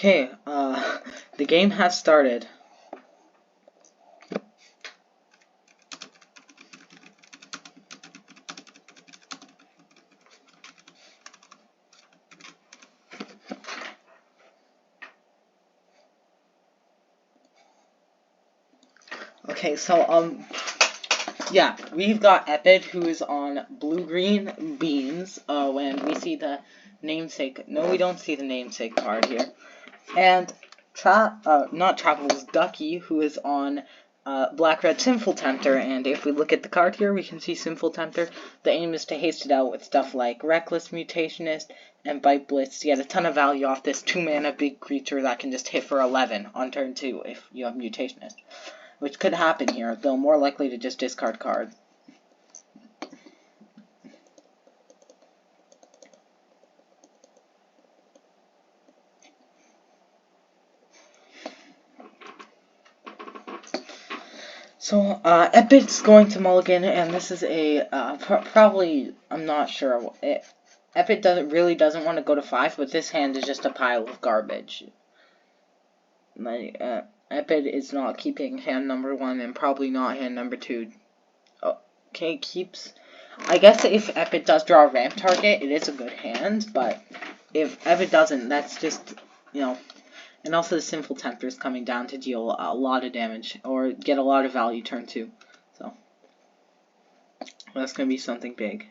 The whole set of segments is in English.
Okay, the game has started. Okay, so, yeah, we've got Epid, who is on blue-green beans, when we see the namesake. No, we don't see the namesake card here. And, not Travel's Ducky, who is on, black-red Sinful Tempter, and if we look at the card here, we can see Sinful Tempter. The aim is to haste it out with stuff like Reckless Mutationist and Bite Blitz to get a ton of value off this 2-mana big creature that can just hit for 11 on turn 2 if you have Mutationist. Which could happen here, though more likely to just discard card. So, Epid's going to mulligan, and this is a, probably, I'm not sure. Epid doesn't want to go to 5, but this hand is just a pile of garbage. Epid is not keeping hand number 1, and probably not hand number 2. Okay, keeps. I guess if Epid does draw a ramp target, it is a good hand, but if Epid doesn't, that's just, you know. And also the Sinful Tempter is coming down to deal a lot of damage, or get a lot of value turn 2. So, that's going to be something big.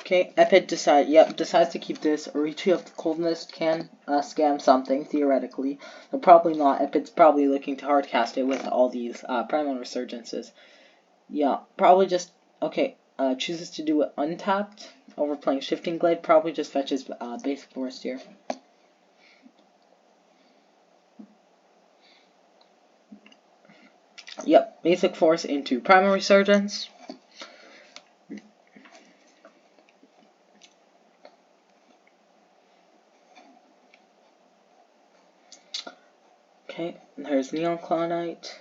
Okay, Epid decides to keep this. A Retreat of the Coldness can scam something, theoretically. But probably not. Epid's probably looking to hardcast it with all these Primal Resurgences. Yeah, probably just, okay, chooses to do it untapped. Overplaying Shifting Glade, probably just fetches Basic Forest here. Yep, Basic Force into Primal Resurgence. Okay, there's Neon Claw Knight.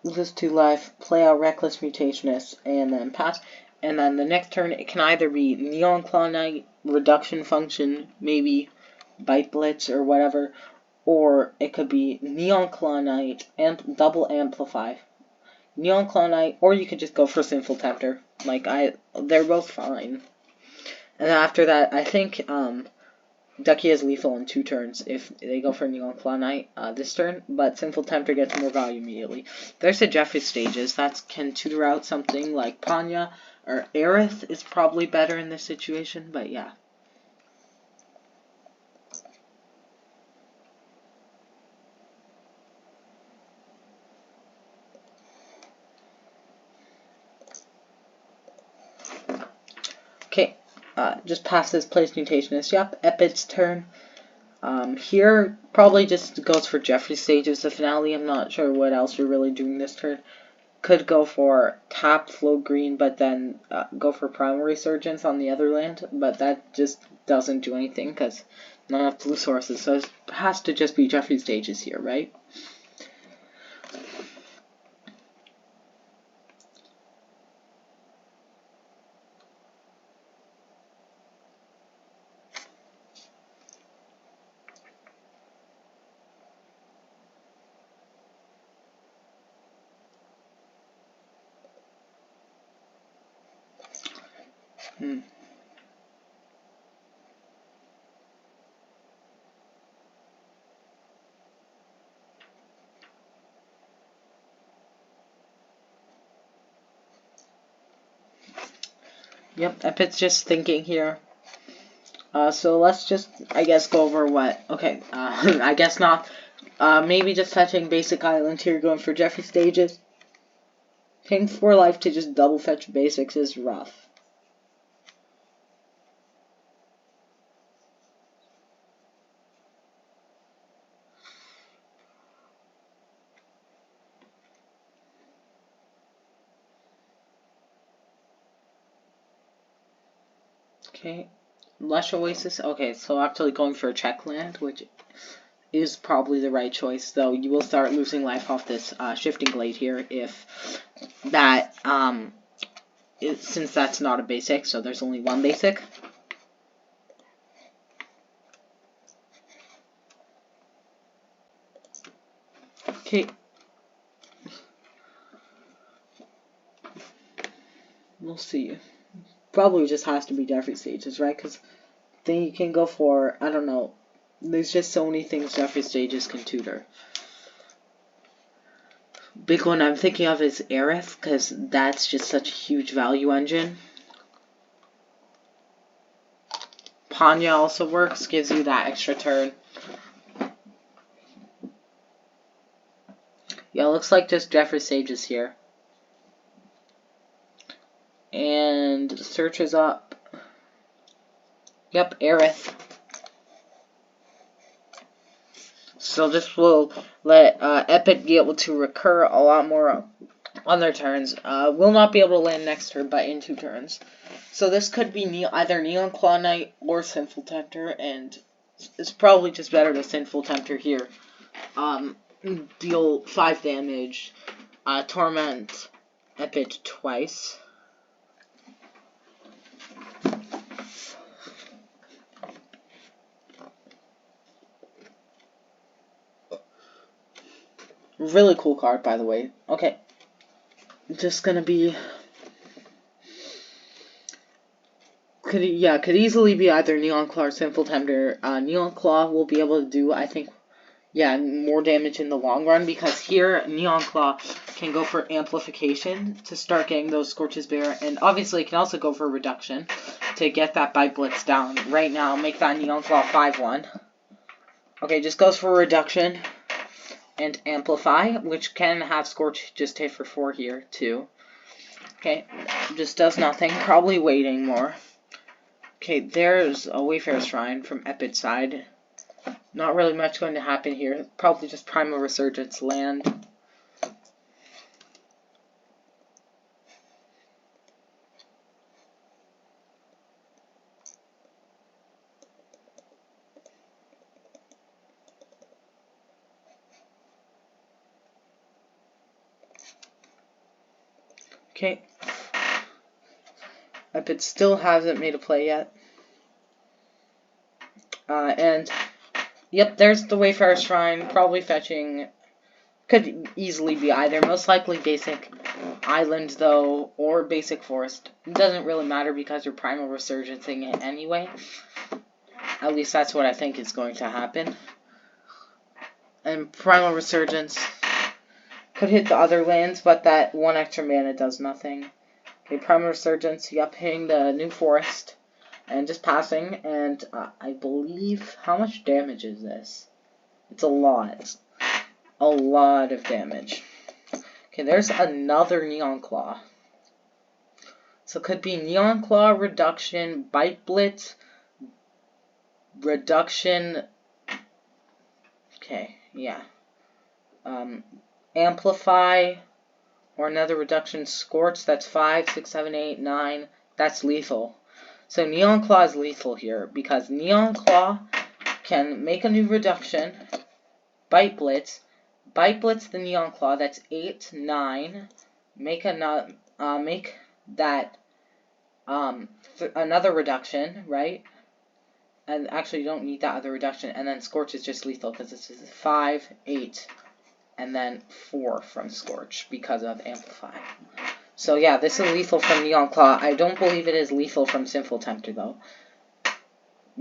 Loses 2 life, play out Reckless Mutationist, and then pass. And then the next turn, it can either be Neon Claw Knight, Reduction Function, maybe Bite Blitz or whatever, or it could be Neon Claw Knight and double Amplify. Neon Claw Knight, or you could just go for Sinful Tempter. They're both fine. And then after that, I think, Ducky is lethal in 2 turns if they go for Neon Claw Knight this turn, but Sinful Tempter gets more value immediately. There's the Jeffrey's stages. That can tutor out something like Panya, or Aerith is probably better in this situation, but yeah. Okay, just passes Place Mutationist. Yep, Epid's turn. Here, probably just goes for Jeffrey's stages, the finale. I'm not sure what else you're really doing this turn. Could go for tap, flow green, but then go for Primal Resurgence on the other land, but that just doesn't do anything because not enough blue sources, so it has to just be Jeffrey's stages here, right? Yep, Epid's just thinking here. So let's just, I guess, go over what. Okay, I guess not. Maybe just fetching Basic Island here, going for Jeffrey stages. Paying 4 life to just double fetch basics is rough. Okay, Lush Oasis. Okay, so actually going for a check land, which is probably the right choice, though you will start losing life off this Shifting Glade here if that since that's not a basic, so there's only one basic. Okay. We'll see. Probably just has to be Jeffrey Stages, right? Because then you can go for, I don't know, there's just so many things Jeffrey Stages can tutor. Big one I'm thinking of is Aerith, because that's just such a huge value engine. Panya also works, gives you that extra turn. Yeah, it looks like just Jeffrey Stages here. And searches up. Yep, Aerith. So this will let Epid be able to recur a lot more on their turns. Will not be able to land next turn, but in 2 turns. So this could be either Neon Claw Knight or Sinful Tempter, and it's probably just better to Sinful Tempter here. Deal 5 damage, torment Epid twice. Really cool card, by the way. Okay. Just gonna be... Could easily be either Neon Claw or Sinful Tempter. Neon Claw will be able to do, I think, yeah, more damage in the long run, because here, Neon Claw can go for amplification to start getting those Scorches Bear, and obviously it can also go for reduction to get that Bite Blitz down. Right now, make that Neon Claw 5-1. Okay, just goes for reduction and amplify, which can have Scorch just hit for 4 here, too. Okay, just does nothing, probably waiting more. Okay, there's a Wayfarer's Shrine from Epid's side. Not really much going to happen here. Probably just Primal Resurgence land. Okay. Epid still hasn't made a play yet. And, yep, there's the Wayfarer Shrine, probably fetching, could easily be either, most likely basic Island, though, or basic Forest. It doesn't really matter because you're Primal Resurgencing it anyway. At least that's what I think is going to happen. And Primal Resurgence could hit the other lands, but that 1 extra mana does nothing. Okay, Primal Resurgence, yep, hitting the new Forest. And just passing, and I believe, how much damage is this? It's a lot. A lot of damage. Okay, there's another Neon Claw. So it could be Neon Claw, reduction, Bite Blitz, reduction, okay, yeah. Amplify, or another reduction, Scorch, that's 5, 6, 7, 8, 9, that's lethal. So Neon Claw is lethal here, because Neon Claw can make a new reduction, Bite Blitz the Neon Claw, that's 8, 9, make that another reduction, right? And actually you don't need that other reduction, and then Scorch is just lethal, because this is 5, 8, and then 4 from Scorch, because of Amplify. So yeah, this is lethal from Neon Claw. I don't believe it is lethal from Sinful Tempter, though.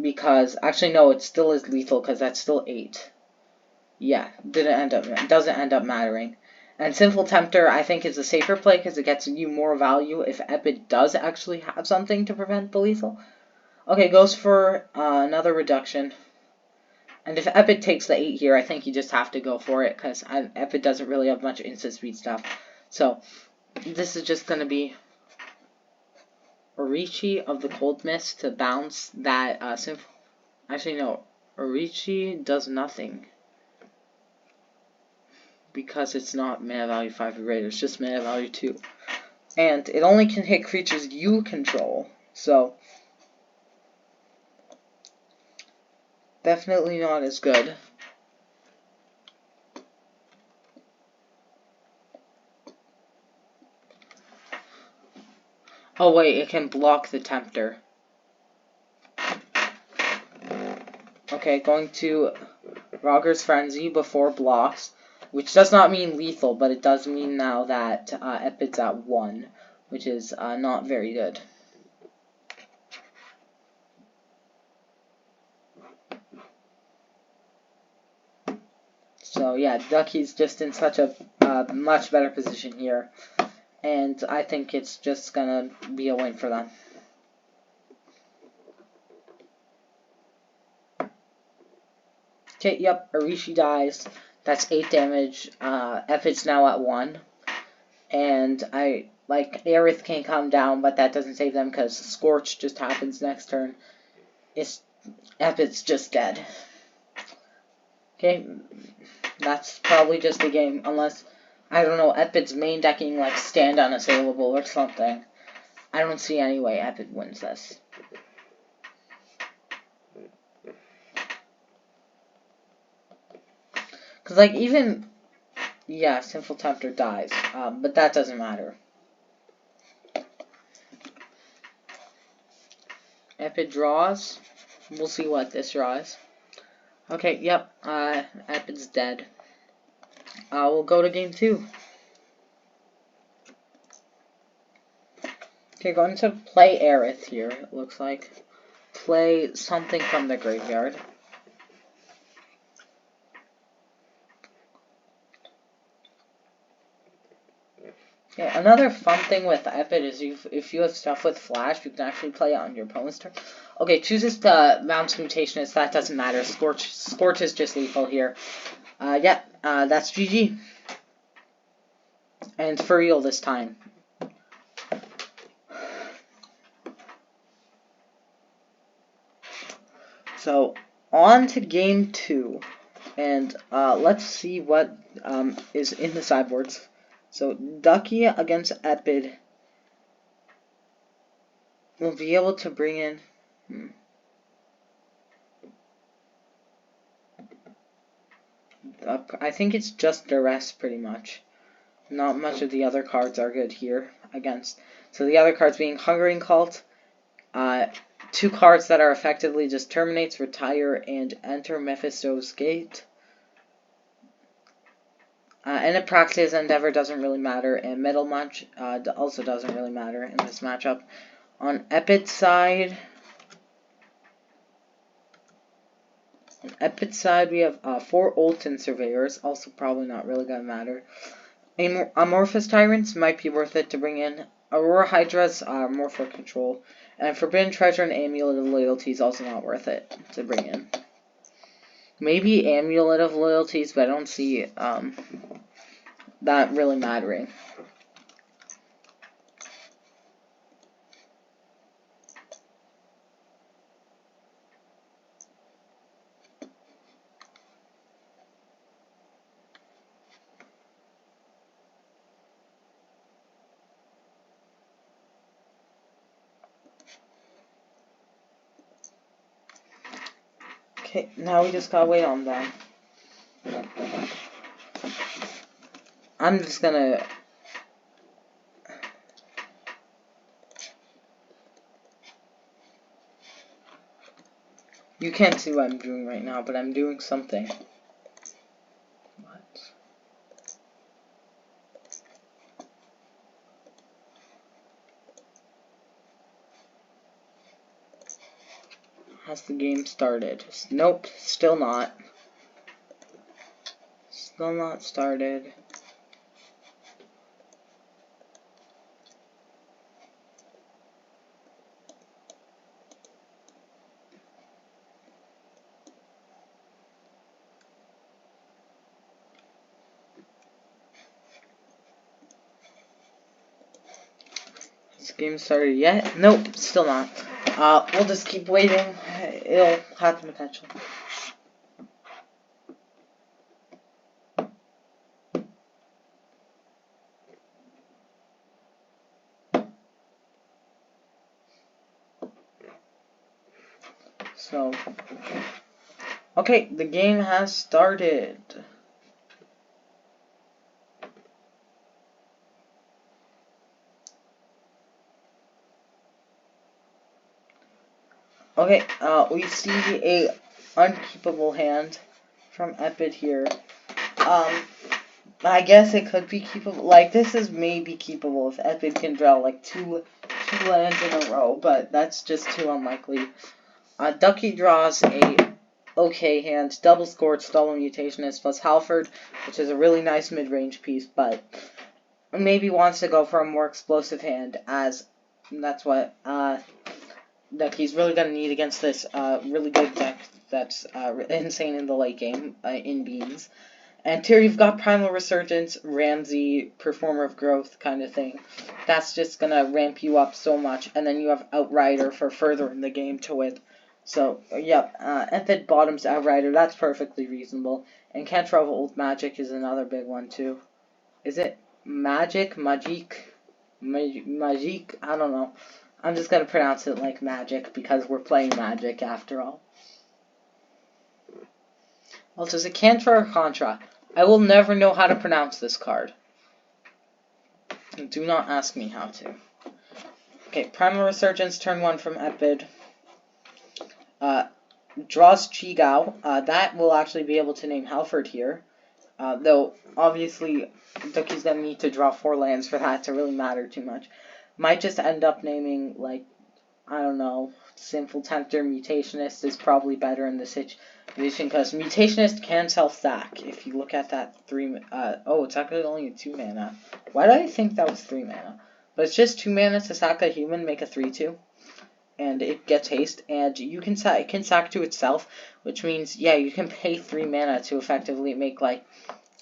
Because, actually no, it still is lethal, because that's still 8. Yeah, doesn't end up mattering. And Sinful Tempter, I think, is a safer play, because it gets you more value if Epid does actually have something to prevent the lethal. Okay, goes for another reduction. And if Epid takes the 8 here, I think you just have to go for it, because Epid doesn't really have much instant speed stuff. So this is just going to be Orichi of the Cold Mist to bounce that Sinful. Actually, no. Orichi does nothing. Because it's not mana value 5 or greater. It's just mana value 2. And it only can hit creatures you control. So, definitely not as good. Oh wait, it can block the Tempter. Okay, going to Rogger's Frenzy before blocks, which does not mean lethal, but it does mean now that Epid's at 1, which is not very good. So yeah, Ducky's just in such a much better position here, and I think it's just gonna be a win for them. Okay, yep, Arishi dies. That's 8 damage. Epid's now at 1. And Aerith can come down, but that doesn't save them because Scorch just happens next turn. Epid's just dead. Okay, that's probably just the game, unless, I don't know, Epid's main decking like stand unassailable or something. I don't see any way Epid wins this. Because, like, even, yeah, Sinful Tempter dies, but that doesn't matter. Epid draws. We'll see what this draws. Okay, yep, Epid's dead. We'll go to game 2. Okay, going to play Aerith here, it looks like. Play something from the graveyard. Okay, another fun thing with Epid is if you have stuff with Flash, you can actually play it on your opponent's turn. Okay, chooses to bounce Mutationist, that doesn't matter. Scorch is just lethal here. That's GG. And for real this time. So, on to game 2. And let's see what is in the sideboards. So, Ducky against Epid will be able to bring in... I think it's just Duress, pretty much. Not much of the other cards are good here against. So the other cards being Hungering Cult, 2 cards that are effectively just Terminates, Retire, and Enter Mephisto's Gate. And in practice, Endeavor doesn't really matter, and Middle Munch also doesn't really matter in this matchup. On Epid's side, we have 4 Olten Surveyors, also probably not really gonna matter. Amorphous Tyrants might be worth it to bring in. Aurora Hydras are more for control. And Forbidden Treasure and Amulet of Loyalty is also not worth it to bring in. Maybe Amulet of Loyalties, but I don't see that really mattering. Okay, now we just gotta wait on them. I'm just gonna... You can't see what I'm doing right now, but I'm doing something. What? Has the game started? Nope, still not. Still not started. Has the game started yet? Nope, still not. We'll just keep waiting. It'll happen eventually. So, okay, the game has started. Okay, we see a unkeepable hand from Epid here. I guess it could be keepable. Like, this is maybe keepable if Epid can draw like two lands in a row, but that's just too unlikely. Ducky draws a okay hand, double Scorch, double Mutationist plus Halford, which is a really nice mid-range piece, but maybe wants to go for a more explosive hand, as that's what Ducky's really going to need against this really good deck that's insane in the late game, in Beans. And here you've got Primal Resurgence, Ramsey, Performer of Growth kind of thing. That's just going to ramp you up so much, and then you have Outrider for further in the game to win. So, yep, Epid bottoms Outrider, that's perfectly reasonable. And Cantrell of Old Magic is another big one, too. Is it Magic? Magic? I don't know. I'm just going to pronounce it like Magic, because we're playing Magic after all. Well, does it Contra or Contra? I will never know how to pronounce this card. Do not ask me how to. Okay, Primal Resurgence, turn 1 from Epid. Draws Chigao. That will actually be able to name Halford here. Though, obviously, Ducky's going to need to draw 4 lands for that to really matter too much. Might just end up naming, like, I don't know, Sinful, Tempter, Mutationist is probably better in this situation, because Mutationist can self-stack. If you look at that 3, oh, it's actually only a 2 mana. Why did I think that was 3 mana? But it's just 2 mana to sack a human, make a 3/2. And it gets haste, and you can it can sack to itself, which means, yeah, you can pay 3 mana to effectively make, like,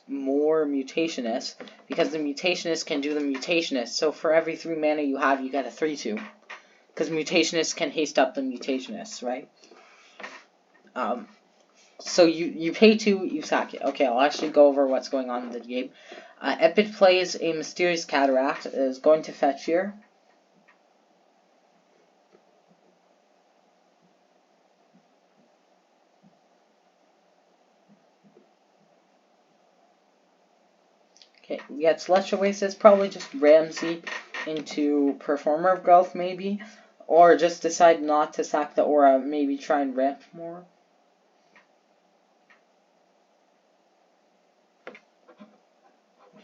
more Mutationist, because the Mutationist can do the Mutationist, so for every 3 mana you have, you get a 3/2. Because Mutationists can haste up the Mutationists, right? So you pay 2, you sack it. Okay, I'll actually go over what's going on in the game. Epid plays a Mysterious Cataract, is going to fetch here. Okay, we get Celestial Oasis, probably just Ramsey into Performer of Growth, maybe. Or just decide not to sack the aura, maybe try and ramp more.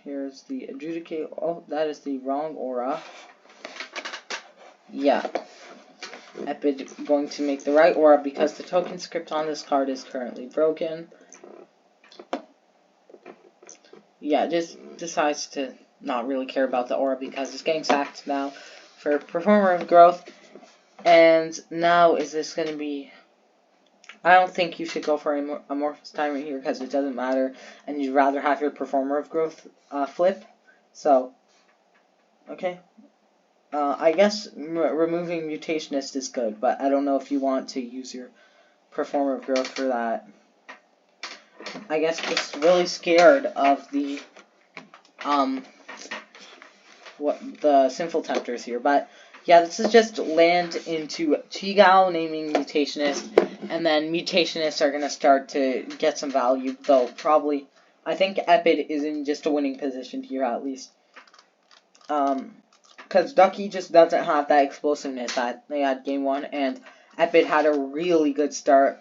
Here's the Adjudicate. Oh, that is the wrong aura. Yeah. Epid going to make the right aura because the token script on this card is currently broken. Yeah, just decides to not really care about the aura because it's getting sacked now for Performer of Growth. And now is this going to be... I don't think you should go for Amorphous Tyrant here because it doesn't matter, and you'd rather have your Performer of Growth flip. So, okay. I guess removing Mutationist is good, but I don't know if you want to use your Performer of Growth for that. I guess just really scared of the the Sinful Tempters here, but yeah, this is just land into Chigao naming Mutationist, and then Mutationists are gonna start to get some value, though probably I think Epid is in just a winning position here at least. Because Ducky just doesn't have that explosiveness that they had game 1, and Epid had a really good start.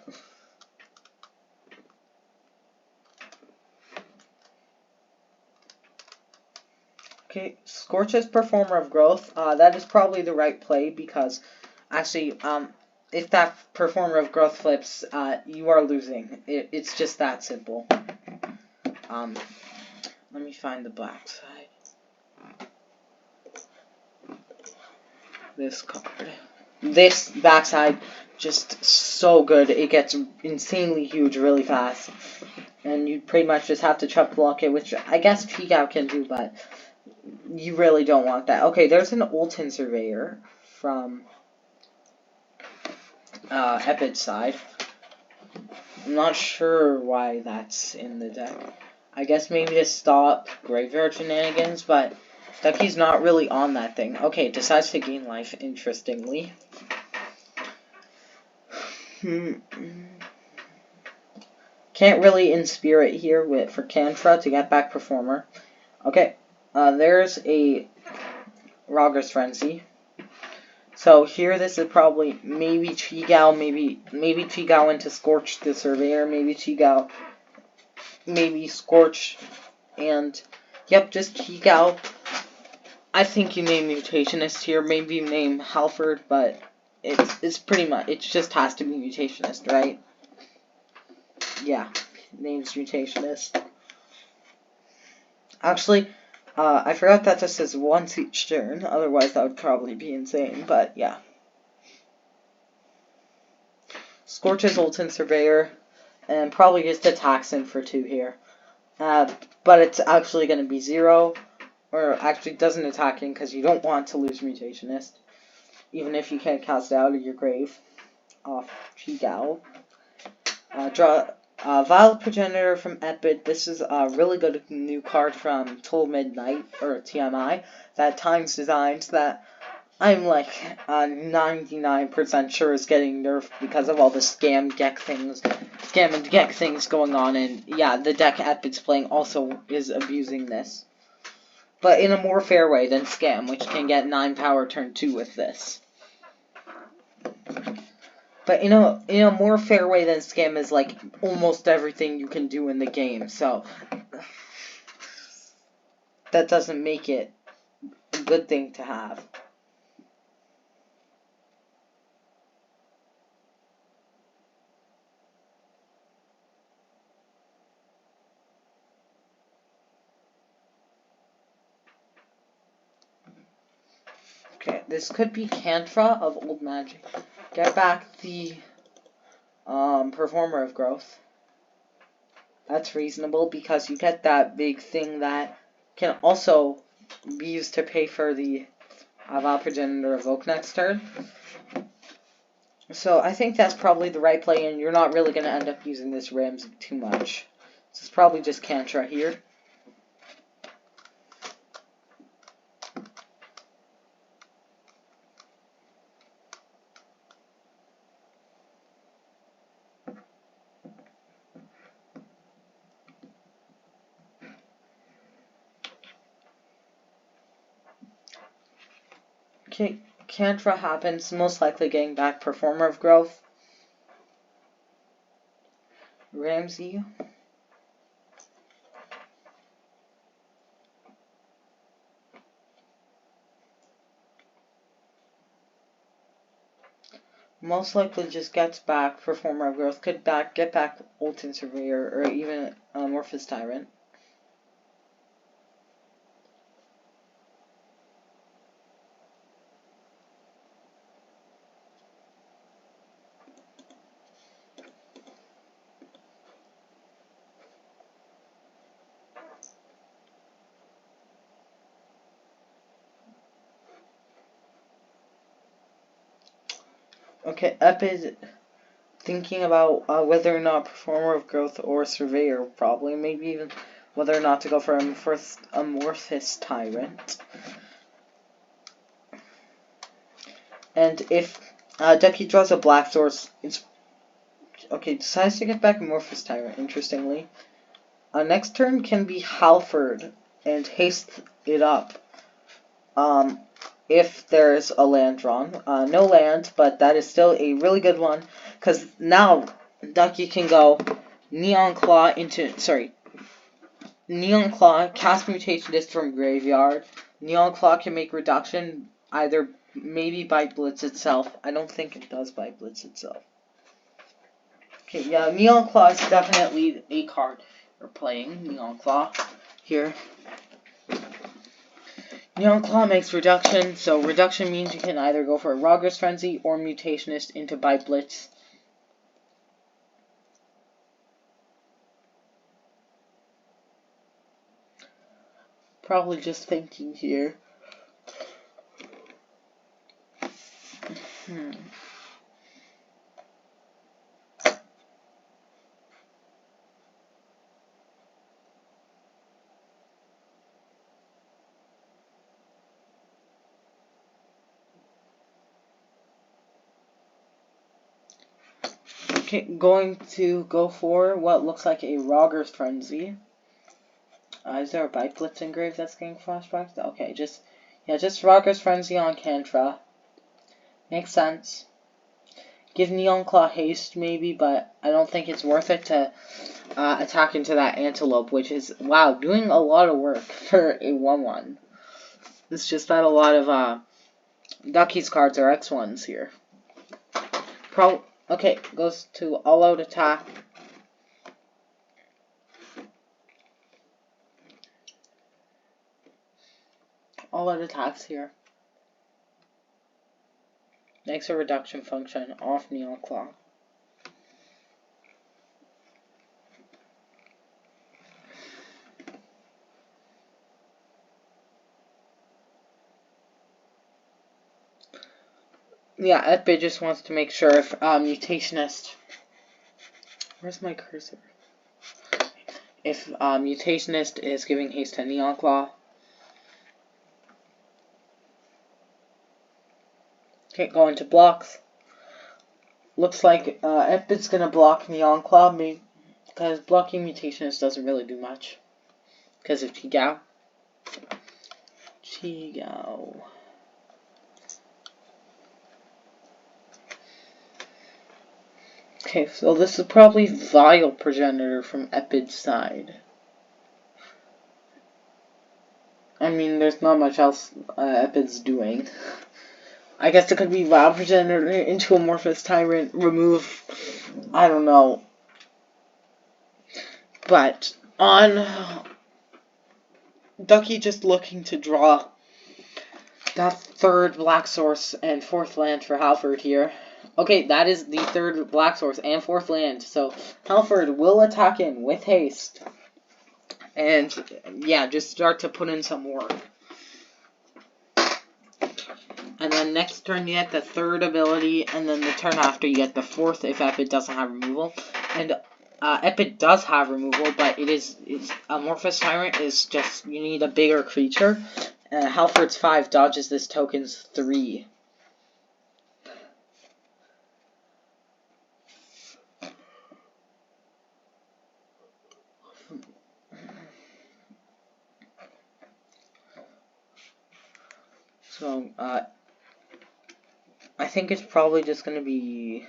Okay, Scorch's Performer of Growth, that is probably the right play, because actually, if that Performer of Growth flips, you are losing. It's just that simple. Let me find the black side. This card. This backside, just so good. It gets insanely huge really fast. And you pretty much just have to chuck block it, which I guess Chigao can do, but you really don't want that. Okay, there's an Ultin Surveyor from Epid's side. I'm not sure why that's in the deck. I guess maybe to stop graveyard shenanigans, but Ducky's not really on that thing. Okay, decides to gain life, interestingly. Can't really Inspirit here for Cantra to get back Performer. Okay, there's a Rogger's Frenzy. So here this is probably maybe Chigao, maybe Chigao into Scorch the Surveyor, maybe Chigao, maybe Scorch, and yep, just Chigao. I think you name Mutationist here, maybe you name Halford, but it's pretty much, it just has to be Mutationist, right? Yeah, name's Mutationist. Actually, I forgot that this is once each turn, otherwise that would probably be insane, but yeah. Scorch's Ultimate Surveyor, and probably just attacks in for 2 here. But it's actually going to be 0, or actually doesn't attack in because you don't want to lose Mutationist, even if you can't cast it out of your grave. Off Chigao. Draw Vile Progenitor from Epid. This is a really good new card from Till Midnight, or TMI, that Times Designs that I'm like 99% sure is getting nerfed because of all the scam and Gek things going on, and yeah, the deck Epid's playing also is abusing this. But in a more fair way than Scam, which can get 9 power turn 2 with this. But in a more fair way than Scam is like almost everything you can do in the game, so that doesn't make it a good thing to have. Okay, this could be Cantra of Old Magic. Get back the Performer of Growth. That's reasonable because you get that big thing that can also be used to pay for the Vile Progenitor Evoke next turn. So I think that's probably the right play, and you're not really going to end up using this Ramsey too much. This is probably just Cantra here. Okay, Cantra happens, most likely getting back Performer of Growth. Ramsey. Most likely just gets back Performer of Growth. Could get back Ultimate Surveyor or even Amorphous Tyrant. Okay, Epid thinking about whether or not Performer of Growth or Surveyor, probably, maybe even whether or not to go for Amorphous Tyrant. And if Ducky draws a black source, it's okay. Decides to get back Amorphous Tyrant. Interestingly, next turn can be Halford and haste it up. If there's a land drawn. No land, but that is still a really good one, because now Ducky can go Neon Claw, cast Mutationist from Graveyard. Neon Claw can make reduction, either maybe by Blitz itself. I don't think it does by Blitz itself. Okay, yeah, Neon Claw is definitely a card you're playing. Neon Claw here. Neon Claw makes reduction, so reduction means you can either go for a Rogger's Frenzy or Mutationist into Bite Blitz. Probably just thinking here. Okay, going to go for what looks like a Rogger's Frenzy. Is there a Bite Blitz engraved that's getting flashbacked? Okay, just Rogger's Frenzy on Cantra. Makes sense. Give Neon Claw haste, maybe, but I don't think it's worth it to attack into that Antelope, which is, wow, doing a lot of work for a 1-1. It's just that a lot of Ducky's cards are X1s here. Okay, goes to all-out attack. All-out attacks here. Makes a reduction function off Neon Claw. Yeah, Epid just wants to make sure if Mutationist... Where's my cursor? If Mutationist is giving haste to Neon Claw. Okay, go into blocks. Looks like Epid's gonna block Neon Claw, because blocking Mutationist doesn't really do much. Because of Chigao. Okay, so this is probably Vile Progenitor from Epid's side. I mean, there's not much else Epid's doing. I guess it could be Vile Progenitor into Amorphous Tyrant, remove, I don't know. But on Ducky just looking to draw that third black source and fourth land for Halford here. Okay, that is the third black source and fourth land, so Halford will attack in with haste. And yeah, just start to put in some work. And then next turn you get the third ability, and then the turn after you get the fourth if Epid doesn't have removal. And Epid does have removal, but it's Amorphous Tyrant is just, you need a bigger creature. Halford's 5 dodges this token's 3. So, I think it's probably just going to be...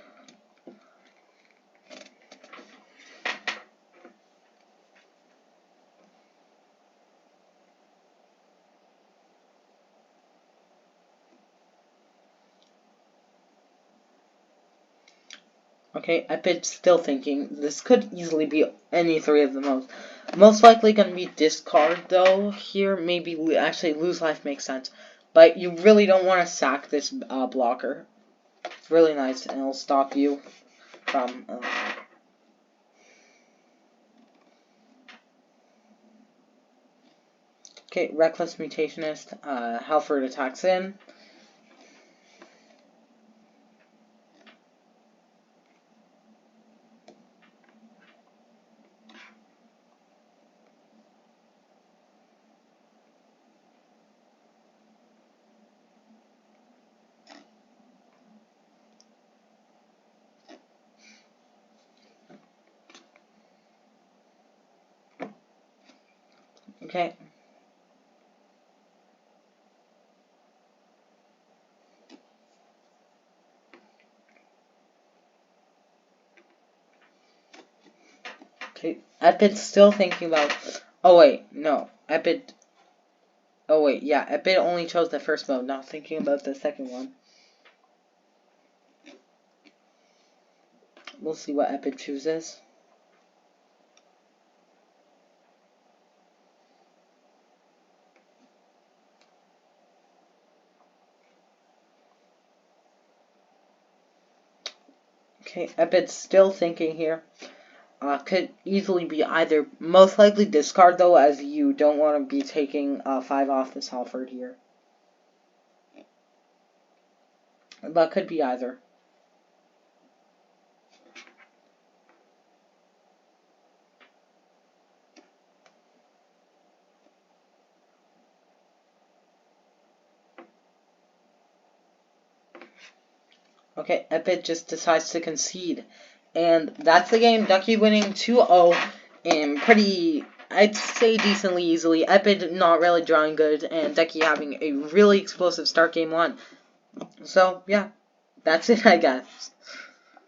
Okay, Epid's still thinking. This could easily be any 3 of the most likely going to be discard, though. Here, maybe actually lose life makes sense. But you really don't want to sack this blocker. It's really nice, and it'll stop you from... Okay, Reckless Mutationist. Halford attacks in. Okay. Okay, Epid's still thinking about... Oh wait, no. Epid... Oh wait, yeah, Epid only chose the first mode, not thinking about the second one. We'll see what Epid chooses. Okay, Epid's still thinking here. Could easily be either, most likely discard though, as you don't want to be taking 5 off this Halford here. But could be either. Okay, Epid just decides to concede. And that's the game. Ducky winning 2-0 and pretty, I'd say decently easily. Epid not really drawing good, and Ducky having a really explosive start game 1. So, yeah. that's it, I guess.